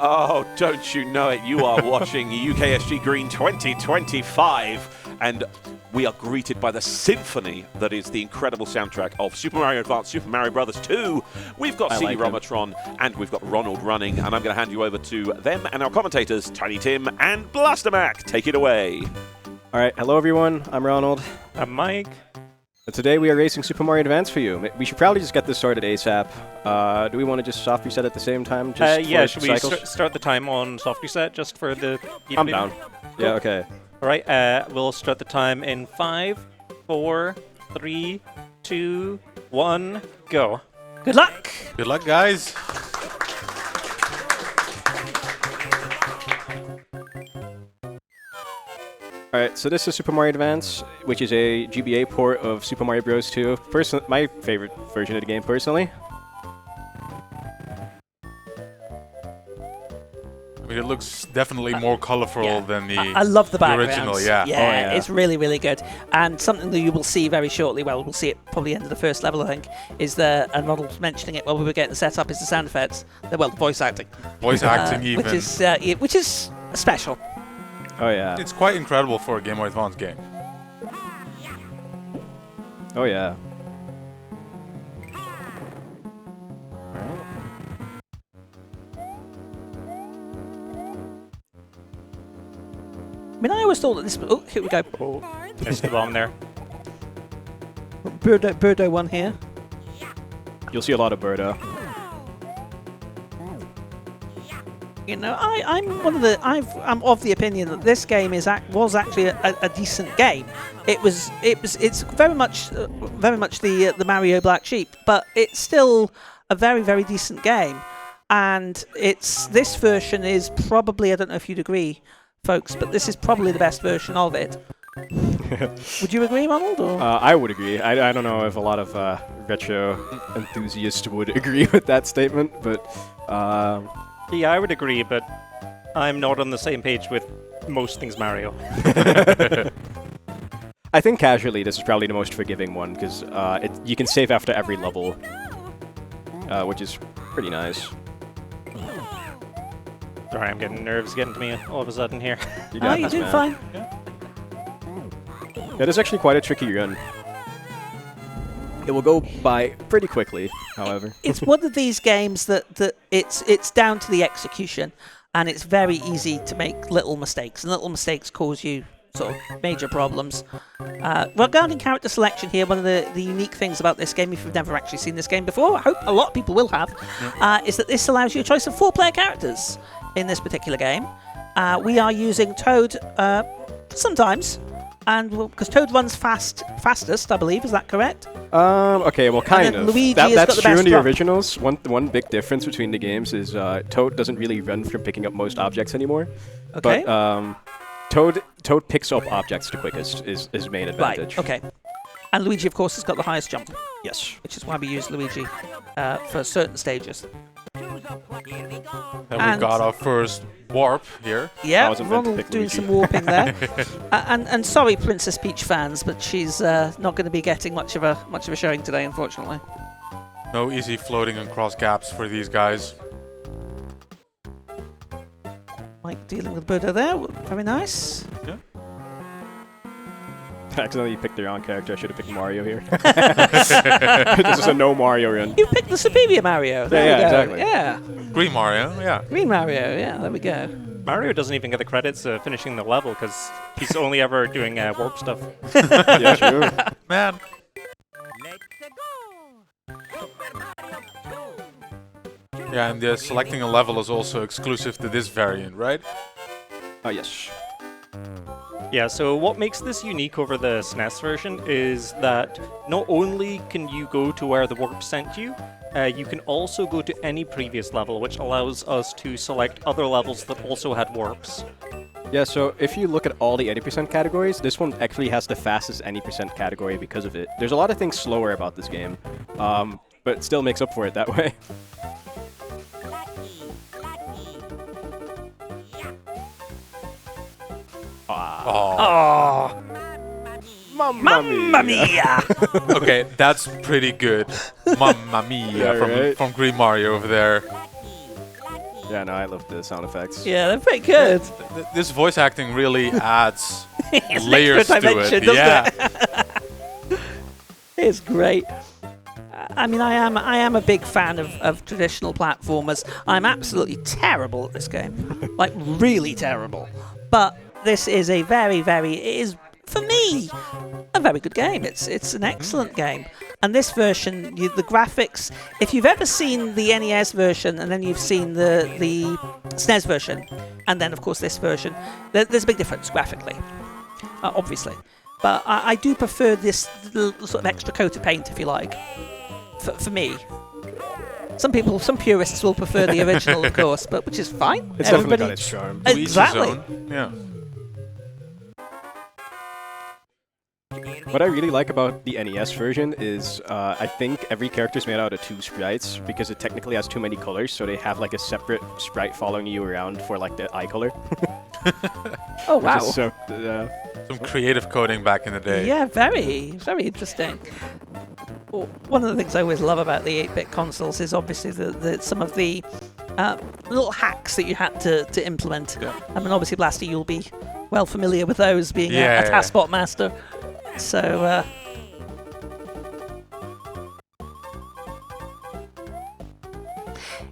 Oh, don't you know it? You are watching UKSG Green 2025, and we are greeted by the symphony that is the incredible soundtrack of Super Mario Advance Super Mario Bros. 2. We've got CDRomatron, and we've got Ronald running, and I'm going to hand you over to them and our commentators, Tiny Tim and Blaster Mac. Take it away. All right, hello everyone, I'm Ronald. I'm Mike. And today we are racing Super Mario Advance for you. We should probably just get this started ASAP. Do we want to just soft reset at the same time? Yeah, should we start the time on soft reset just for the evening? I'm down. Cool. Yeah, okay. All right, we'll start the time in 5, 4, 3, 2, 1, go. Good luck! Good luck, guys. Alright, so this is Super Mario Advance, which is a GBA port of Super Mario Bros. 2. My favorite version of the game, personally. I mean, it looks definitely more colorful than the I love the backgrounds. original, yeah. Yeah, it's really, really good. And something that you will see very shortly, well, we'll see it probably end of the first level, I think, is and Ronald was mentioning it while we were getting set up, is the sound effects. Well, the voice acting. Voice acting even. Which is special. Oh yeah. It's quite incredible for a Game Boy Advance game. Oh yeah. I mean, I always thought that this... Oh, here we go. Oh, missed the bomb there. Birdo one here. You'll see a lot of Birdo. You know, I'm of the opinion that this game was actually a decent game. It's very much the Mario Black Sheep, but it's still a very, very decent game. And this version is probably, I don't know if you'd agree, folks, but this is probably the best version of it. Would you agree, Ronald? Or? I would agree. I don't know if a lot of retro enthusiasts would agree with that statement, but... Yeah, I would agree, but I'm not on the same page with most things Mario. I think casually this is probably the most forgiving one, because you can save after every level, which is pretty nice. Sorry, I'm getting nerves getting to me all of a sudden here. You're doing fine. Yeah, this is actually quite a tricky run. It will go by pretty quickly, however. It's one of these games that it's down to the execution, and it's very easy to make little mistakes, and little mistakes cause you sort of major problems. Regarding character selection here, one of the unique things about this game, if you've never actually seen this game before, I hope a lot of people will have, is that this allows you a choice of 4-player characters in this particular game. We are using Toad sometimes, and because Toad runs fastest, I believe, is that correct? Okay, well, kind of. Luigi that's true in the drop. originals. One big difference between the games is Toad doesn't really run from picking up most objects anymore. Okay. But Toad picks up objects the quickest, is his main advantage. Right, okay. And Luigi, of course, has got the highest jump. Yes. Which is why we use Luigi for certain stages. And we got our first warp here. Yeah, Ronald doing some warping there. and sorry, Princess Peach fans, but she's not going to be getting much of a showing today, unfortunately. No easy floating across gaps for these guys. Mike dealing with Birdo there, very nice. Yeah. I accidentally picked the wrong character. I should have picked Mario here. This is a no Mario run. You picked the superior Mario. There we go. Exactly. Yeah. Green Mario, yeah. Green Mario, yeah, there we go. Mario doesn't even get the credits of finishing the level because he's only ever doing warp stuff. Yeah, true. Man. Yeah, and selecting a level is also exclusive to this variant, right? Yes. Yeah, so what makes this unique over the SNES version is that not only can you go to where the warp sent you, you can also go to any previous level, which allows us to select other levels that also had warps. Yeah, so if you look at all the 80% categories, this one actually has the fastest 80% category because of it. There's a lot of things slower about this game, but it still makes up for it that way. Oh, Mamma mia! Okay, that's pretty good. Mamma mia Yeah, right? from Green Mario over there. Yeah, no, I love the sound effects. Yeah, they're pretty good. This voice acting really adds It's an layers extra to dimension, it. doesn't Yeah. It's great. I mean, I am a big fan of traditional platformers. I'm absolutely terrible at this game, like really terrible. But this is a it is for me a very good game. It's an excellent game. And this version, the graphics, if you've ever seen the NES version and then you've seen the SNES version, and then of course this version, there's a big difference graphically, obviously. But I do prefer this little sort of extra coat of paint, if you like, for me. Some purists will prefer the original, of course, but which is fine. It's definitely got its charm. To each his Exactly. own. Yeah. What I really like about the NES version is I think every character is made out of 2 sprites because it technically has too many colors, so they have like a separate sprite following you around for like the eye color. Oh wow! So, Some creative coding back in the day. Yeah, very interesting. Well, one of the things I always love about the 8-bit consoles is obviously some of the little hacks that you had to implement. Yeah. I mean, obviously, Blaster, you'll be well familiar with those, being Yeah. a TASBot master. So.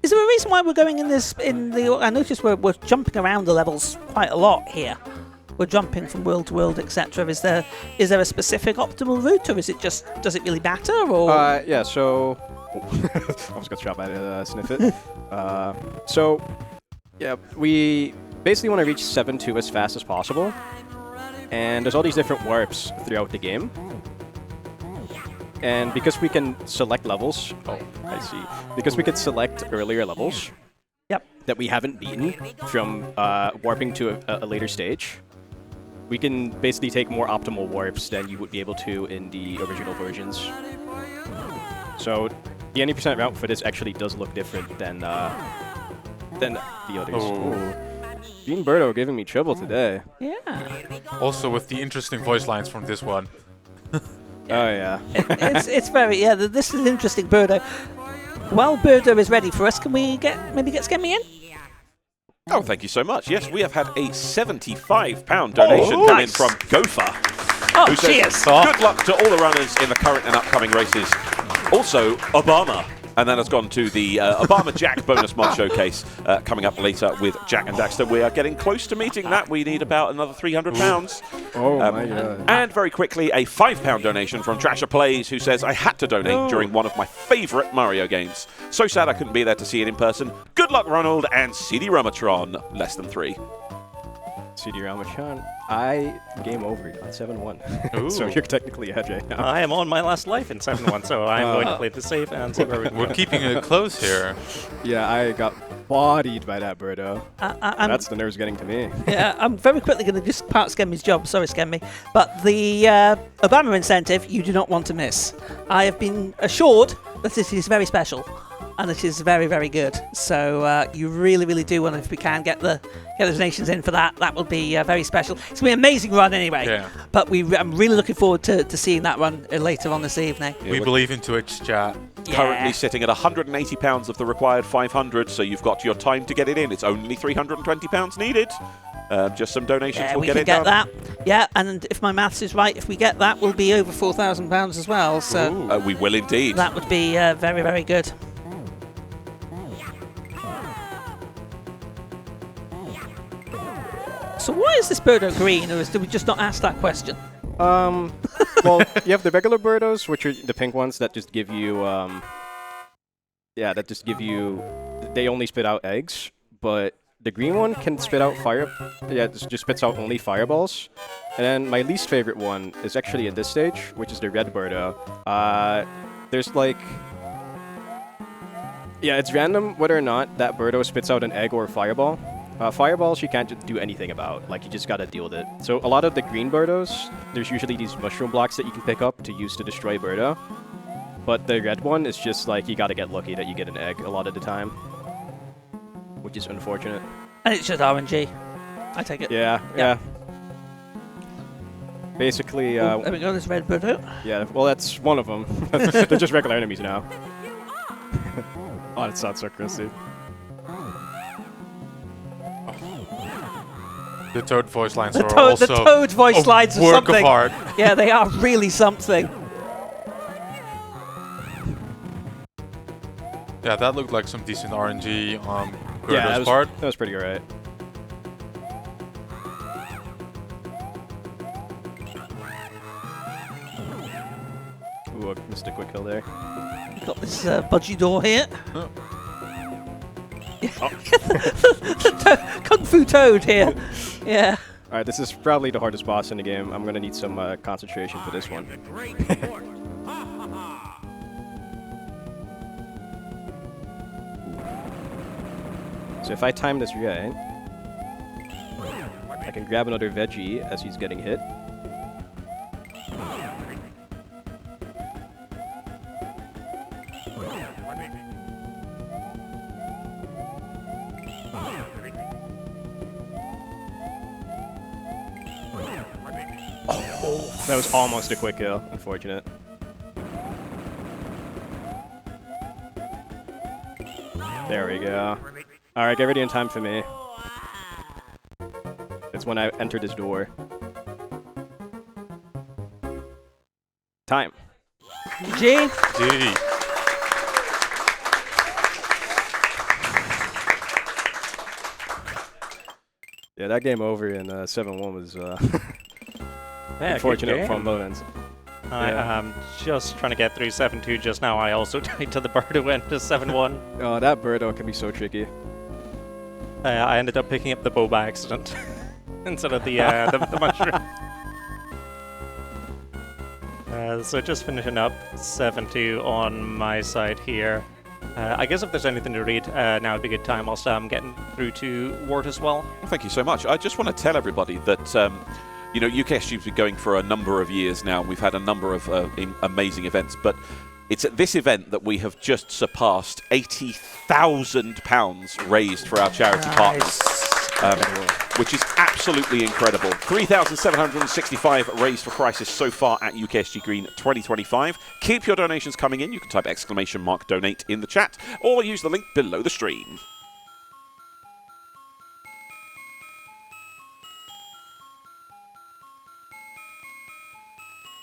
Is there a reason why we're going in this? I noticed we're jumping around the levels quite a lot here. We're jumping from world to world, etc. Is there a specific optimal route, or is it just does it really matter? Or yeah, so I was gonna try to sniff it. So yeah, we basically want to reach 7-2 as fast as possible, and there's all these different warps throughout the game. And because we can select levels, I see. Because we can select earlier levels, Yep. that we haven't beaten from warping to a later stage, we can basically take more optimal warps than you would be able to in the original versions. So the 90% route for this actually does look different than the others. Oh. Bean Birdo giving me trouble today. Yeah. Also with the interesting voice lines from this one. Oh yeah. It's very this is an interesting Birdo. While Birdo is ready for us, can we maybe get Skemmy in? Oh, thank you so much. Yes, we have had a £75 donation come in nice. from Gopher. Oh, Who says, cheers! good luck to all the runners in the current and upcoming races. Also, Obama. And then has gone to the Obama Jack bonus mod showcase coming up later with Jack and Daxter. We are getting close to meeting that. We need about another £300. Oh my god. And very quickly, a £5 donation from Trasher Plays, who says, I had to donate during one of my favourite Mario games. So sad I couldn't be there to see it in person. Good luck, Ronald, and CDRomatron, less than 3. CDRomatron, game over on 7-1. So Ooh. you're technically ahead right now. I am on my last life in 7-1, so I'm going to play the safe and see where we We're go. keeping it close here. Yeah, I got bodied by that Birdo. I'm, That's the nerves getting to me. yeah, I'm very quickly going to just part Skemmy's job. Sorry, Skemmy. But the Obama incentive, you do not want to miss. I have been assured that it is very special. And it is very, very good. So you really, really do want to, if we can, get the donations in for that. That will be very special. It's going to be an amazing run anyway. Yeah. But I'm really looking forward to seeing that run later on this evening. We believe in Twitch chat. Currently Yeah. sitting at £180 of the required 500, so you've got your time to get it in. It's only £320 needed. Just some donations Yeah, will we get can it get done. that. Yeah, and if my maths is right, if we get that, we'll be over £4,000 as well. So We will indeed. that would be very, very good. So why is this Birdo green, or did we just not ask that question? Well, you have the regular Birdos, which are the pink ones that just give you, they only spit out eggs, but the green one can spit out just spits out only fireballs. And then my least favorite one is actually at this stage, which is the red Birdo. There's like, it's random whether or not that Birdo spits out an egg or a fireball. Fireballs you can't do anything about, like you just gotta deal with it. So a lot of the green Birdos, there's usually these mushroom blocks that you can pick up to use to destroy Birdo. But the red one is just like, you gotta get lucky that you get an egg a lot of the time. Which is unfortunate. And it's just RNG. I take it. Yeah. Basically, There we go, there's red Birdo. yeah, well that's one of them. They're just regular enemies now. Oh, that sounds so crispy. The Toad voice lines The are Toad, also the Toad voice a lines are work something. of art. Yeah, they are really something. Yeah, that looked like some decent RNG on Yeah, Birdo's part. that was pretty alright. Ooh, I missed a quick kill there. Got this budgie door here. Oh. Kung Fu Toad here. Yeah. Alright, this is probably the hardest boss in the game. I'm gonna need some concentration for this one. So if I time this right, I can grab another veggie as he's getting hit. That was almost a quick kill. Unfortunate. There we go. Alright, get ready in time for me. It's when I enter this door. Time. G. Gee. Yeah, that game over in 7-1 was Yeah, unfortunate for both ends. I am just trying to get through 7-2 just now. I also died to the bird who went to 7-1. Oh, that Birdo can be so tricky. I ended up picking up the bow by accident instead of the mushroom. So just finishing up 7-2 on my side here. I guess if there's anything to read, now would be a good time whilst I'm getting through to Wart as well. Thank you so much. I just want to tell everybody that you know, UKSG's been going for a number of years now. We've had a number of amazing events, but it's at this event that we have just surpassed £80,000 raised for our charity partners, which is absolutely incredible. 3,765 raised for Crisis so far at UKSG Green 2025. Keep your donations coming in. You can type !donate in the chat or use the link below the stream.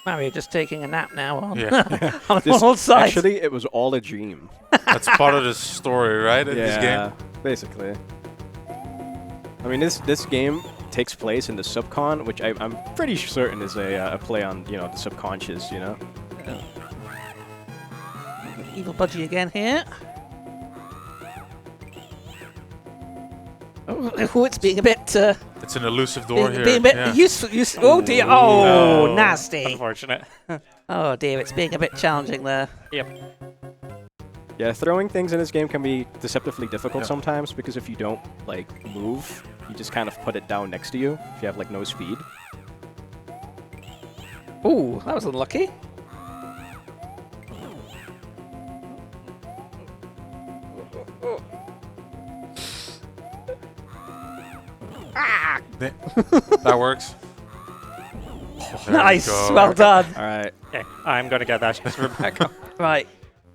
Mario just taking a nap now on, Yeah. on all sides. Actually, it was all a dream. That's part of the story, right? In this game. Basically. I mean, this game takes place in the subcon, which I'm pretty certain is a play on, you know, the subconscious, you know? Evil budgie again here. Oh, it's being a bit... It's an elusive door here. being a bit yeah. useful. Oh dear! Oh, No. nasty! Unfortunate. Oh dear! It's being a bit challenging there. Yep. Yeah, throwing things in this game can be deceptively difficult sometimes because if you don't, like, move, you just kind of put it down next to you if you have, like, no speed. Ooh, that was unlucky. That works. There we Nice, go. well done. Alright. Okay, I'm going to get that for Rebecca. Right,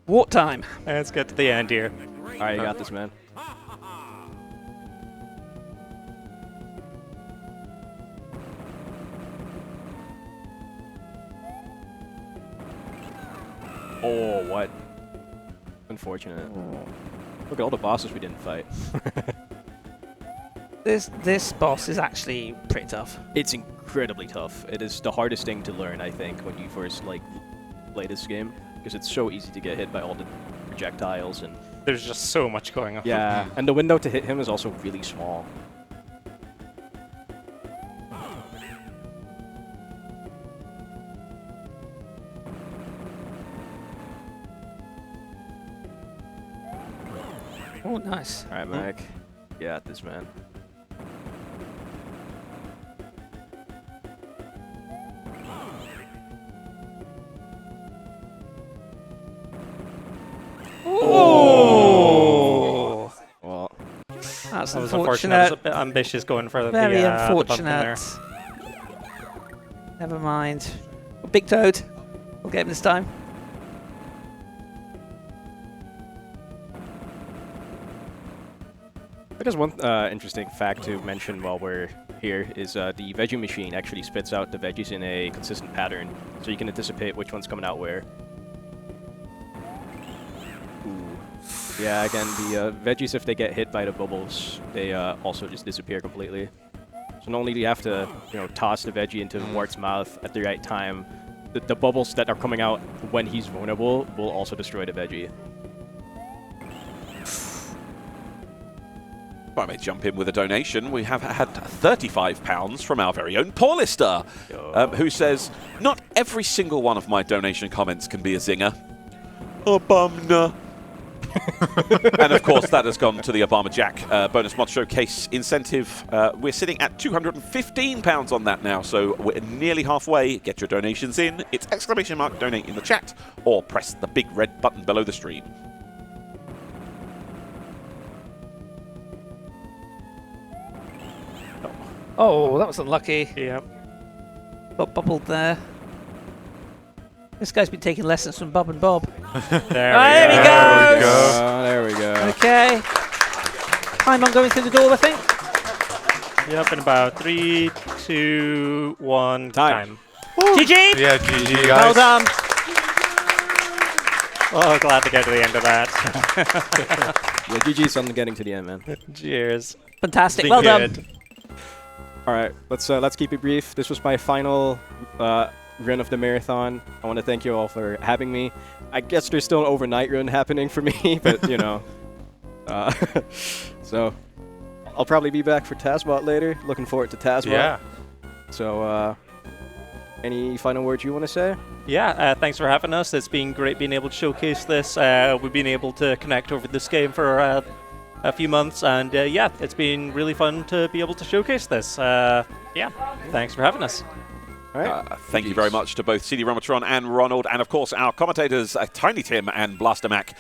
walk time. Let's get to the end here. Alright, you got this, man. Oh, what? Unfortunate. Look at all the bosses we didn't fight. This boss is actually pretty tough. It's incredibly tough. It is the hardest thing to learn, I think, when you first, like, play this game. Because it's so easy to get hit by all the projectiles and... There's just so much going on. Yeah, and the window to hit him is also really small. Oh, nice. Alright, Mike. You got this, man. Oh! Well, That's That was unfortunate. I was a unfortunate. bit ambitious going for Very the bump in unfortunate. there. Never mind. Big Toad. We'll get him this time. there's one interesting fact to mention while we're here is the veggie machine actually spits out the veggies in a consistent pattern, so you can anticipate which one's coming out where. Ooh. Yeah, again, the veggies, if they get hit by the bubbles, they also just disappear completely. So not only do you have to, toss the veggie into Wart's mouth at the right time, the bubbles that are coming out when he's vulnerable will also destroy the veggie. If I may jump in with a donation, we have had £35 from our very own Paulister, who says, "Not every single one of my donation comments can be a zinger. Obama." And of course, that has gone to the Obama Jack bonus mod showcase incentive. We're sitting at £215 on that now, so we're nearly halfway. Get your donations in. It's !donate in the chat, or press the big red button below the stream. Oh, that was unlucky. Yeah. Got bubbled there. This guy's been taking lessons from Bob and Bob. There we we go. go. There we go. Okay. Time on going through the door, I think. Yep, in about 3, 2, 1, time. GG! Yeah, GG, guys. Well done. Oh, glad to get to the end of that. Yeah, GG's on getting to the end, man. Cheers. Fantastic. Been Well good. done. All right, let's keep it brief. This was my final run of the marathon. I want to thank you all for having me. I guess there's still an overnight run happening for me, but so I'll probably be back for TASBot later. Looking forward to TASBot. Yeah. So, any final words you want to say? Yeah, thanks for having us. It's been great being able to showcase this. We've been able to connect over this game for a few months, and yeah, it's been really fun to be able to showcase this. Yeah, thanks for having us. All right. Thank you very much to both CDRomatron and Ronald, and of course our commentators Tiny Tim and Blaster Mac.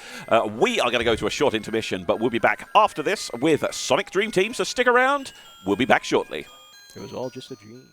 We are going to go to a short intermission, but we'll be back after this with Sonic Dream Team, so stick around. We'll be back shortly. It was all just a dream.